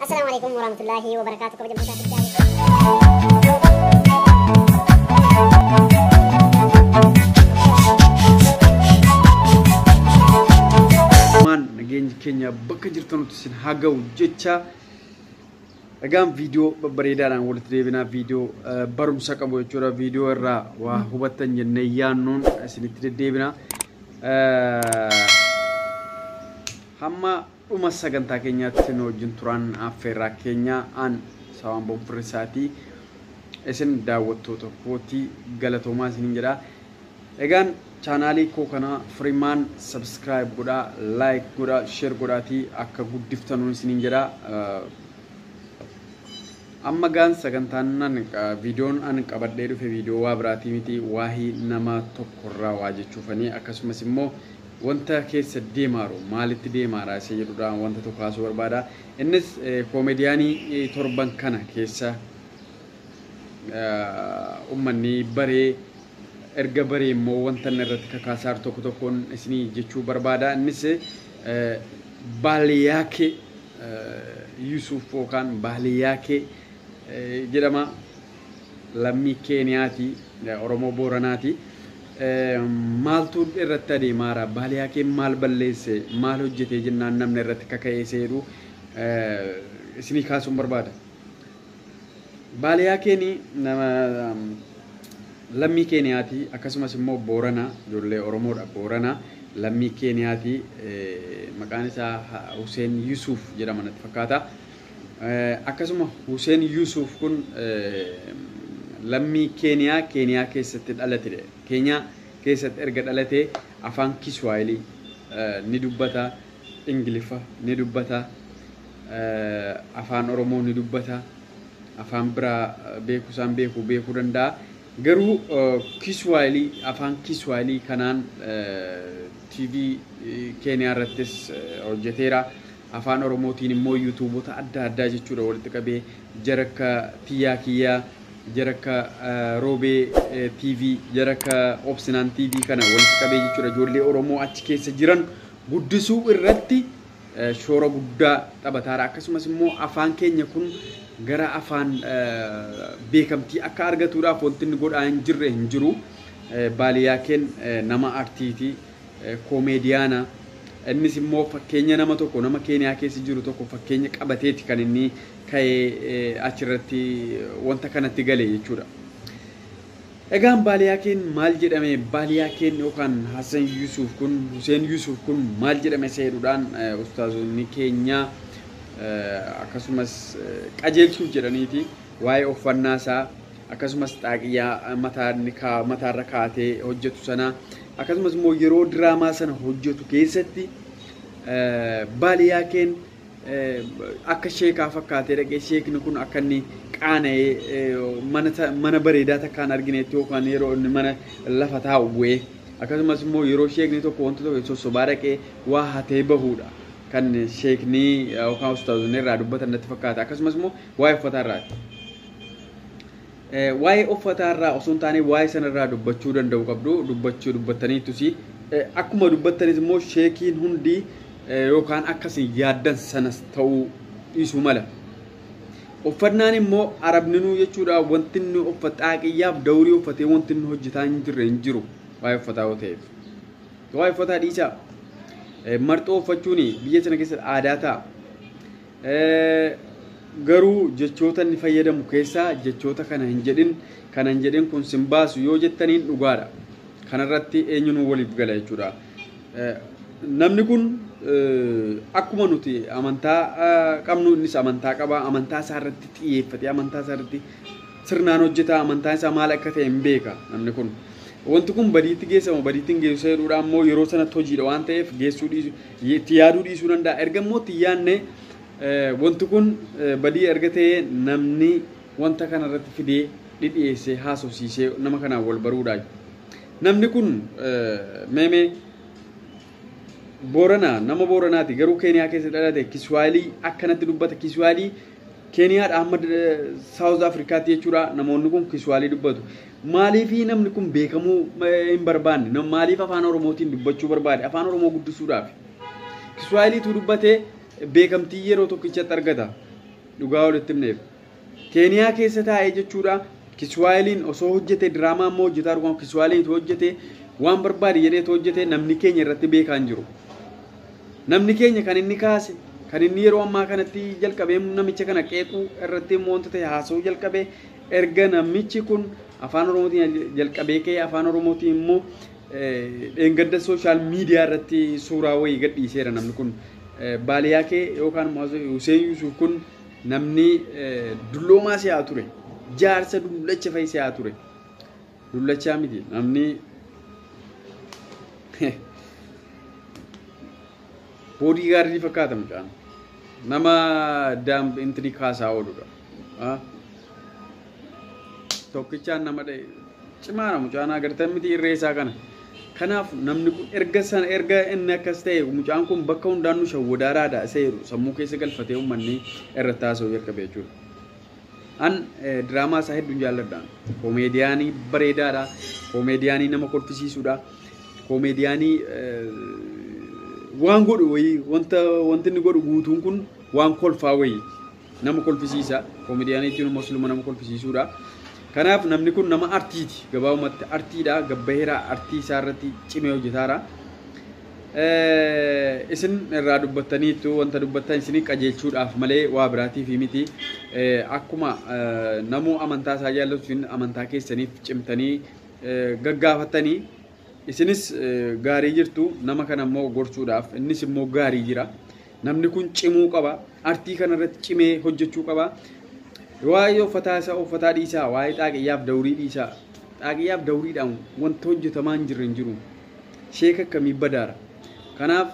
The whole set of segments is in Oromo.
Assalamualaikum warahmatullahi wabarakatuh. Kabajamtoota nageenya keenya bakka jirtanutti isin haga'u jecha dhagaan viidiyoo babbareedaadhaan walitti deebinaa viidiyoo barumsa qabu jechuudha. Viidiyoo irraa waa hubattan jennee yaannuun isinitti deddeebina. Hamma dhuma sagantaa keenyaatti nu wajjin turan affeerraa keenya aan sawaan bonfirrisaatii isin daawwattoota kootii galatoomaa isiniin jedha. Egaan chaanaalii koo kana Freeman subscribe godhaa, like godhaa, share godhaatii akka guddiftanuun isiniin jedha. Amma gaan sagantaan viidiyoon an qabadhee dhufe viidiyoo waa biraatii miti, waahii nama tokkorraa waa jechuufanii akkasumas immoo wanta keessa deemaaru maalitti deemaara isa jedhudha wanta tokko kaasuu barbaada. Innis koomediyaanii torban kana keessa ummanni baree erga baree immoo wanta irratti kakaasaar tokko tokkoon isinii jechuu barbaada. Innis Baaliyaakee Yusuf yookaan Baaliyaakee jedhama. Lammii Keeniyaati, Oromoo Booranaati. Maaltu irratti adeemaara? Baaliyaakee maal balleesse? Maal hojjete jennaan namni irratti kaka'ee seeru isinii kaasuun barbaada. Baaliyaakeen nama lammii Keeniyaati akkasumas immoo Booranaa, ijoollee Oromoodha. Booranaa lammii Keeniyaati. Maqaan isaa Hussein Yusuf jedhama natti fakkaata. Akkasuma Hussein Yusuf kun lammii Keeniyaa keessatti dhalate. Keeniyaa keessatti erga dhalate afaan Kiswahilii ni dubbata, Ingiliffa ni dubbata, afaan Oromoo ni dubbata, afaan biraa beekusaan beekuu danda'a. Garuu Kiswahilii afaan Kiswahilii kanaan TV Keeniyaa irrattis hojjeteera. Afaan Oromootiin immoo yuutuubota adda addaa jechuudha walitti qabee Jaraka Tiyyaa Kiyyaa, Jaraka Roobee TV, Jaraka Obsinaan TV kana walitti qabee jechuudha. Ijoollee Oromoo achi keessa jiran guddisuu irratti shoora guddaa taphataara. Akkasumas immoo afaan keenya kun gara afaan beekamtii akka argatuudhaaf wanti inni godhaa hin jiru. Baaliyaakeen nama artiiti, koomediyaana. Innis immoo fakkeenya nama tokko nama Keeniyaa keessa jiru tokko fakkeenya qabateeti kan inni ka'ee achirratti wanta kanatti gale jechuudha. Egaan Baaliyaakeen maal jedhame? Baaliyaakeen yookaan Hussein Yusuf kun maal jedhame seeruudhaan ustaazonni keenya akkasumas qajeelchuuf jedhaniiti waa'ee uffannaa isaa akkasumas xaaqiyyaa mataarra kaatee hojjetu sana akkasumas immoo yeroo diraamaa sana hojjetu keessatti Baaliyaakeen akka sheekaa fakkaatee dhaqee sheekni kun akka inni qaana'ee mana bareedaa takkaan arginetti yookaan yeroo inni mana lafa taa'u bu'ee akkasumas immoo yeroo sheekni tokko wanta tokko sossobaa dhaqee waa hatee bahuudha kan sheekni yookaan ustaazonni irraa dubbatan natti fakkaata. Akkasumas immoo waa'ee uffataa irraati. Waa'ee uffataa irraa osoo hin taane waa'ee sanarraa dubbachuu danda'u qabdu. Dubbattaniitus akkuma dubbattanis immoo sheekiin hundi yookaan akkasiin yaaddan sanas ta'uu dhiisuu mala. Uffannaan immoo arabninuu jechuudha. Wanti inni uffata xaaqiyyaaf dawrii uffatee wanti inni hojjetaa hin jiru waa'ee uffataa yoo ta'eef. Waa'ee uffataa dhiisaa. Marxoo uffachuun biyya sana keessatti aadaa ta'a. Garuu jechoota inni fayyadamu keessaa jechoota kana hin jedhin kun sin baasu yoo jettaniin dhugaadha. Kanarratti eenyuun waliif gala jechuudha. Namni kun akkuma nuti amantaa qabnu innis amantaa qaba. Amantaa isaa irratti xiyyeeffate, amantaa isaa irratti sirnaan hojjeta, amantaa isaa maal akka ta'e hin beeka namni kun. Wanti kun badiitti geessama, badiitti hin geessu jedhuudha ammoo yeroo sanatti hojiidha waan ta'eef geessuu dhiisuu, itti yaaduu dhiisuu danda'a. Erga immoo itti yaadne wanti kun badii erga ta'e namni wanta kana irratti fidee dhidhiyeessee haasofsiisee nama kanaan wal baruudha. Namni kun meemee Booranaa, nama Booranaati garuu Keeniyaa keessa dhalate. Kiswahilii akkanatti dubbata. Kiswahilii Keeniyaadha amma South Africaatti jechuudha. Namoonni kun Kiswahilii dubbatu. Maaliif namni kun beekamuu hin barbaanne? Maaliif afaan Oromootiin dubbachuu barbaade? Afaan Oromoo guddisuudhaaf. Kiswahiliitu dubbatee beekamtii yeroo tokkichatti argata. dhugaa walitti himneef. Keeniyaa keessa taa'ee jechuudha Kiswaayiliin osoo hojjete diraamaa immoo hojjetaa dhugaa Kiswaayiliin hojjete waan barbaade jedhee hojjete namni keenya irratti beekaa hin jiru. Namni keenya kan inni kaase kan inni yeroo ammaa kanatti jalqabee namicha kana qeequu irratti immoo wanta ta'e haasa'uu jalqabee erga namichi kun afaan Oromootiin jalqabee ka'ee afaan Oromootiin immoo dheengadda sooshaal miidiyaa irratti suuraa wayii gadhiiseera namni kun baaliyaa kee yookaan Hussein Yusuf kun namni dulloomaa si'aa ture jaarsa dullacha fa'i si'aa ture dullachaa miti namni boodii gaarii fakkaata mucaan nama daam intini kaasaa ooludha tokkichaan nama dha'e cimaadha mucaan agartan miti irree isaa kana kanaaf namni kun erga inni akkas ta'e mucaan kun bakka hundaan nu shawwadaaraadha isa jedhu sammuu keessa galfatee uummanni irratti haasa'uu jalqabe jechuudha. An diraamaa isaa hedduun jaalladha. Koomeediyaanii bareedaadha. Koomeediyaanii nama kolfisiisuudha. Koomeediyaanii waan godhu wayii wanti inni godhu guutuun kun waan kolfaa wayii nama kolfisiisa. Koomeediyaanii ittiin musliima nama kolfisiisuudha. Kanaaf namni kun nama artiiti. Gabaabumatti artiidha. Gabbaheera artii isaa irratti cimee hojjetaara. Isin irraa dubbattaniitu wanta dubbattan isinii qajeelchuudhaaf malee waa biraatiif miti. Akkuma namuu amantaa isaa jaallatu amantaa keessaniif cimtanii gaggaafattanii isinis gaarii jirtu nama kana immoo gorsuudhaaf innis immoo gaarii jira. Namni kun cimuu qaba. Artii kana irratti cimee hojjechuu qaba. Waa'ee uffataa dhiisaa, waa'ee xaaqiyyaaf dawrii dhiisaa. Xaaqiyyaaf dawriidhaan wanta hojjetamaa hin jirre hin jiru. Sheeka akkamii badaara. Kanaaf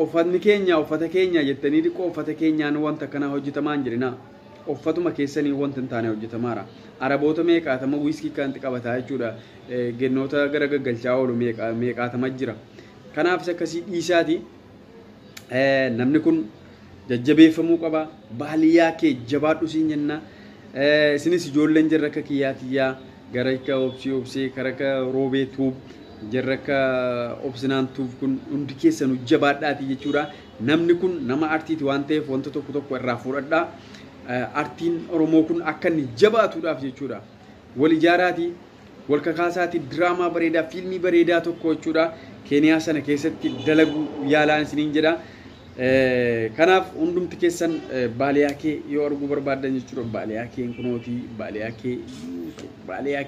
uffatni keenya uffata keenya jettanii dhiqoo uffata keenyaan wanta kana hojjetamaa hin jirina. Uffatuma keessanii wanta hin taane hojjetamaara. Araboota meeqaatama wiiskii kan qabataa jechuudha. Gennoota gara gaggalchaa oolu meeqaatama jira. Kanaaf isa akkasii dhiisaati. Namni kun jajjabeeffamuu qaba. Baaliyaa kee jabaadhu siin jenna. Isinis ijoolleen jirra akka kiyyaatiyyaa gara akka obsee gara akka roobeetuub jirra akka obsinaantuuf kun hundi keessanuu jabaadhaati jechuudha. Namni kun nama artiiti waan ta'eef wanta tokko irraa fudhadhaa. Artiin Oromoo kun akka inni jabaatuudhaaf jechuudha. Wal ijaaraati, wal kakaasaati, diraamaa bareedaa, fiilmii bareedaa tokko jechuudha. Keeniyaa sana keessatti dalaguu yaalaan isiniin jedha. Kanaaf hundumti keessan baaliyaa kee yoo arguu barbaadan jechuudha. Baaliyaa kee kunootii, baaliyaa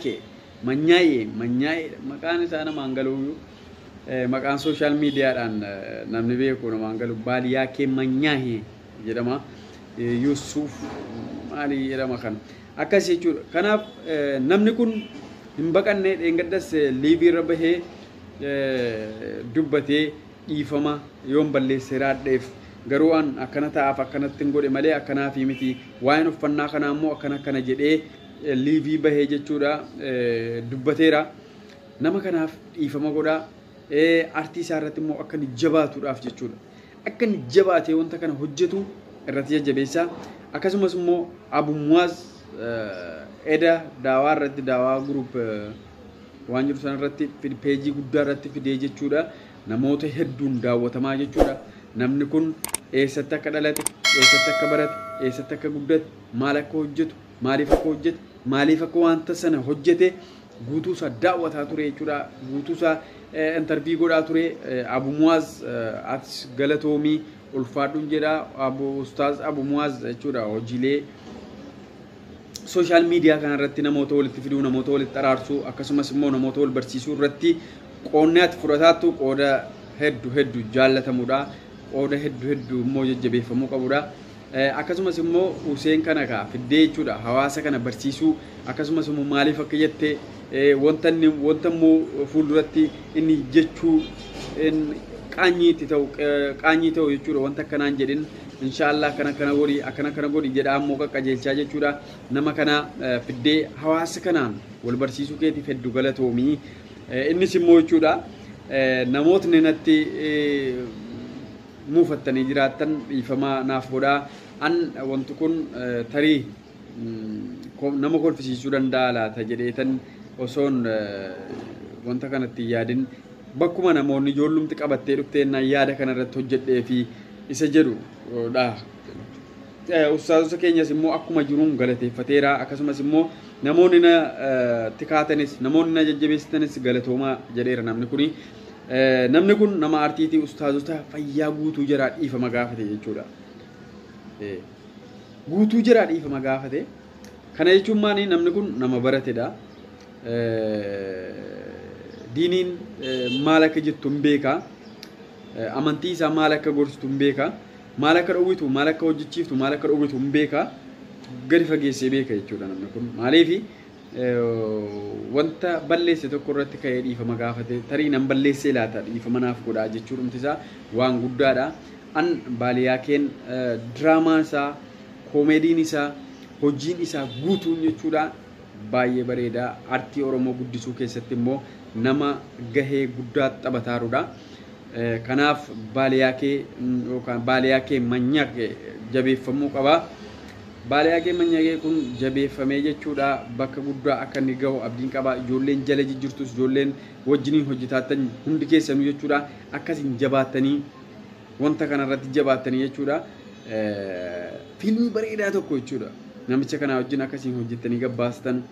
kee manyaa'ee maqaan isaa namaan galuu maqaan sooshaal miidiyaadhaan namni beeku namaan galu baaliyaa kee manyaa'ee jedhama. Yusuf maali jedhama kan akkas jechuudha. Kanaaf namni kun hin baqanne dheengaddas liivii irra bahee dubbatee dhiifama yoon balleesse raadheef garuu an akkana ta'aaf akkanatti hin godhe malee akkanaa fi miti waa'een uffannaa kanaa immoo akkana jedhee liivii bahee jechuudha dubbateera. Nama kanaaf dhiifama godhaa artii isaa irratti immoo akka inni jabaatuudhaaf jechuudha. Akka inni jabaatee wanta kana hojjetu irratti jajjabeessaa. Akkasumas immoo Abu Muaz eda daawaa irratti daawaa gruup waan jiru sana irratti peejii guddaa irratti fidee jechuudha. Namoota hedduun daawwatamaa jechuudha. Namni kun eessatti akka dhalate, eessatti akka barate, eessatti akka guddate, maal akka hojjetu, maaliif akka hojjete, maaliif akka wanta sana hojjete guutuusaa daawwataa ture jechuudha. Guutuusaa intervii godhaa ture. Abu Muaz ati galatoomii ulfaadhuun jedha. Ustaaz Abu Muaz jechuudha hojiilee sooshaal miidiyaa kanarratti namoota walitti fiduu, namoota walitti araarsuu akkasumas immoo namoota wal barsiisuu irratti qoonnaatti fudhataattu qooda hedduu jaallatamuudha. Qooda hedduu immoo jajjabeeffamuu qabuudha. Akkasumas immoo Hussein kana fiddee jechuudha hawaasa kana barsiisuu akkasumas immoo maaliif akka jette wanta immoo fuulduratti inni jechuu qaanyii ta'u jechuudha wanta akkanaan jedhin inshallah akkana godhi jedhaa immoo qaqqajeelchaa jechuudha. Nama kana fiddee hawaasa kanaan wal barsiisuu keetiif hedduu galatoomii. Innis immoo jechuudha namootni natti muufattanii jiraattan dhiifamaa naaf godhaa. An wanti kun tarii nama kolfisiisuu danda'a laata jedheetan osoon wanta kanatti yaadin bakkuma namoonni ijoollumti qabattee dhuftee yaada kanarratti hojjedhee fi isa jedhudha. ustaazota keenyas immoo akkuma jiruun galateeffateera akkasumas immoo namoonni na tikaatanis namoonni na jajjabeessitanis galatoomaa jedheera namni kun nama artiitii ustaazota fayyaa guutuu jiraa dhiifama gaafate jechuudha. Guutuu jiraa dhiifama gaafate kana jechuun maali namni kun nama baratedha. Diiniin maal akka jettu hin beeka. Amantii isaa maal akka gorsitu hin beeka. Maal akka dhowwitu maal akka hojjechiiftu maal akka dhowwitu hin beeka. Gadi fageessee beeka jechuudha namni kun. Maaliif wanta balleesse tokko irratti ka'ee dhiifama gaafate tarii nan balleessee laata dhiifama naaf godhaa jechuudha isaa waan guddaadha. An baaliyaakeen diraamaan isaa koomeediin isaa hojiin isaa guutuun jechuudha baay'ee bareeda. Artii Oromoo guddisuu keessatti immoo nama gahee guddaa taphataaruudha. Kanaaf baaliyaakee yookaan baaliyaakee manyaakee jabeeffamuu qaba. Baaliyaakee manyaakee kun jabeeffamee jechuudha bakka guddaa akka inni gahu abdiin qaba. Ijoolleen jala jijjiirtus ijoolleen wajjiniin hojjetaatan hundi keessanuu jechuudha akkasiin jabaatanii wanta kanarratti jabaatanii jechuudha. Fiilmii bareedaa tokko jechuudha namicha kana wajjin akkasiin hojjetanii gabbaastan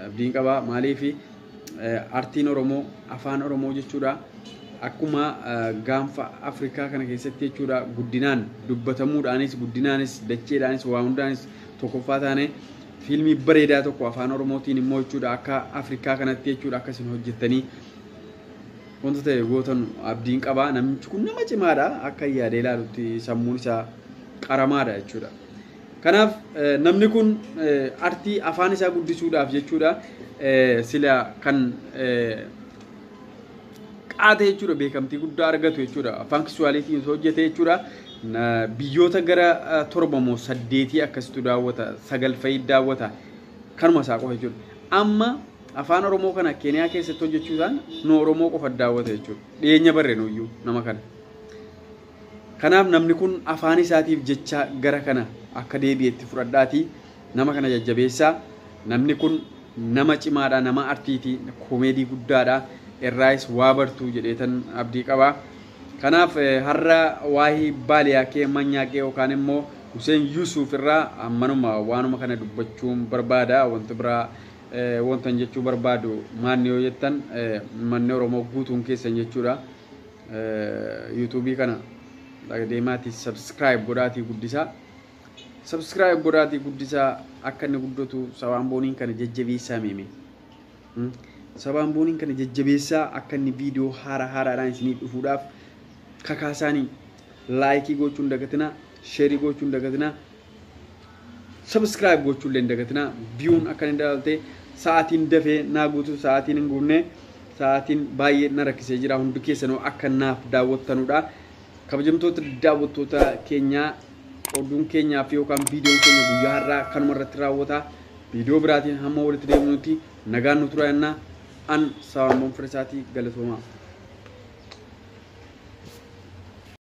abdiin qaba. Maaliif artiin Oromoo afaan Oromoo jechuudha akkuma gaanfa Afrikaa kana keessatti jechuudha guddinaan dubbatamuudhaanis guddinaanis dacheedhaanis waa hundaanis tokkoffaa taane fiilmii bareedaa tokko afaan Oromootiin immoo jechuudha akka Afrikaa kanatti jechuudha akkasiin hojjetanii wanta ta'e gootan abdiin qaba. Namichi kun nama cimaadha akka yaadee ilaalutti sammuun isaa qaramaadha jechuudha. Kanaaf namni kun artii afaan isaa guddisuudhaaf jechuudha sila kan qaate jechuudha beekamtii guddaa argatu jechuudha afaan kiswaaliitiin hojjete jechuudha. Biyyoota gara 7 moo 8 akkasitu daawwata 9 fa'i daawwata kanuma isaa qofa jechuudha. Amma afaan Oromoo kana Keeniyaa keessatti hojjechuudhaan nu Oromoo qofa daawwata jechuudha. Dhiyeenya barreen iyyuu nama kana. Kanaaf namni kun afaan isaatiif jecha gara kana akka deebi'etti fudhadhaati nama kana jajjabeessaa. Namni kun nama cimaadha nama artiitii koomeedii guddaadha. Irraayis waa bartuu jedheetan abdii qaba. Kanaaf har'a waa'ee baaliyaakee manyaakee yookaan immoo Hussein Yusuf irraa ammanuma waanuma kana dubbachuun barbaada. Wanta biraa wanta jechuu barbaadu maanni yoo jettan manni Oromoo guutuun keessan jechuudha. YouTube kana deemaatii subscribe godhaatii guddisaa. Subscribe godhaatii guddisaa akka inni guddatu sabaan booniin kana jajjabeessaa meeme. Sabaan booniin kana jajjabeessaa akka inni viidiyoo haaraadhaan isinii dhufuudhaaf kakaasaanii laayikii gochuun dagatina, sheerii gochuun dagatina, subscribe gochuun illee dagatina. Viyuun akka inni dabalatee sa'aatiin dafee naa guutu sa'aatiin hin guunne sa'aatiin baay'ee na rakkisee jira. Hundi keessanuu akka naaf daawwattanuudha. Kabajamtoota daawwattoota keenyaa oduun keenyaa fi yookaan viidiyoon keenya guyyaa har'aa kanuma irratti raawwata. Viidiyoo biraatiin hamma walitti deebinutti nagaan nu turaa jennaa. An Sabaan Boonfiresaatii galatoomaa.